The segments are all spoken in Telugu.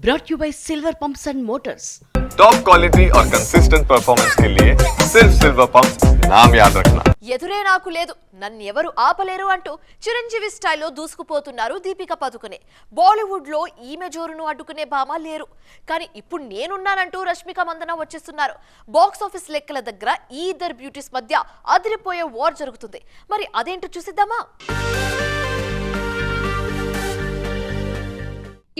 brought you by Silver Pumps and Motors. Top quality और कंसिस्टेंट परफॉर्मेंस के लिए सिर्फ सिल्वर पंप्स नाम याद रखना. ఎదురే నాకు లేదు నన్ను ఎవరు ఆపలేరు అంటూ చిరంజీవి స్టైల్లో దూసుకుపోతున్నారు దీపిక పదుకునే. బాలీవుడ్ లో ఈమె జోరును అడ్డుకునే భామ లేరు. కానీ ఇప్పుడు నేనున్నానంటూ రష్మిక మందన వచ్చేస్తున్నారు. బాక్స్ ఆఫీస్ లెక్కల దగ్గర ఈ ఇద్దరు బ్యూటీస్ మధ్య అదిరిపోయే వార్ జరుగుతుంది. మరి అదేంటో చూసిద్దామా?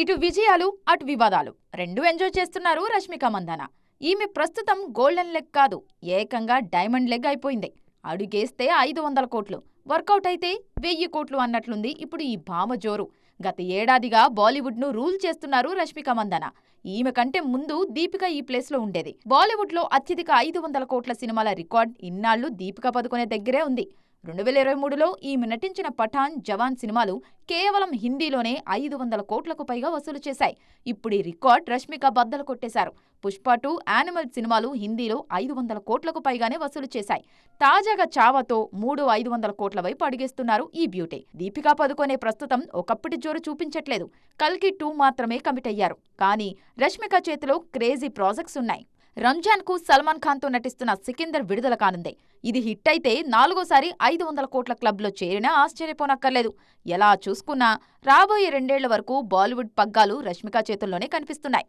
ఇటు విజయాలు అటు వివాదాలు రెండూ ఎంజాయ్ చేస్తున్నారు రష్మిక మందన. ఈమె ప్రస్తుతం గోల్డెన్ లెగ్ కాదు, ఏకంగా డైమండ్ లెగ్ అయిపోయింది. అడుగేస్తే 500 కోట్లు, వర్కౌట్ అయితే 1000 కోట్లు అన్నట్లుంది ఇప్పుడు ఈ భామ జోరు. గత ఏడాదిగా బాలీవుడ్ను రూల్ చేస్తున్నారు రష్మిక మందన. ఈమె కంటే ముందు దీపిక ఈ ప్లేస్లో ఉండేది. బాలీవుడ్లో అత్యధిక 500 కోట్ల సినిమాల రికార్డ్ ఇన్నాళ్లు దీపిక పదుకునే దగ్గరే ఉంది. 2023లో ఈమె నటించిన పఠాన్, జవాన్ సినిమాలు కేవలం హిందీలోనే 500 కోట్లకు పైగా వసూలు చేశాయి. ఇప్పుడు ఈ రికార్డ్ రష్మిక బద్దలు కొట్టేశారు. పుష్ప 2, యానిమల్ సినిమాలు హిందీలో 500 కోట్లకు పైగానే వసూలు చేశాయి. తాజాగా చావాతో 500 కోట్ల వైపు అడిగేస్తున్నారు ఈ బ్యూటీ. దీపికా పదుకొనే ప్రస్తుతం ఒకప్పటి జోరు చూపించట్లేదు. కల్కి 2 మాత్రమే కమిట్ అయ్యారు. కానీ రష్మిక చేతిలో క్రేజీ ప్రాజెక్ట్స్ ఉన్నాయి. రంజాన్ కు సల్మాన్ ఖాన్ తో నటిస్తున్న సికిందర్ విడుదల కానుంది. ఇది హిట్ అయితే 4వసారి 500 కోట్ల క్లబ్లో చేరినా ఆశ్చర్యపోనక్కర్లేదు. ఎలా చూసుకున్నా రాబోయే 2 ఏళ్ల వరకు బాలీవుడ్ పగ్గాలు రష్మిక చేతుల్లోనే కనిపిస్తున్నాయి.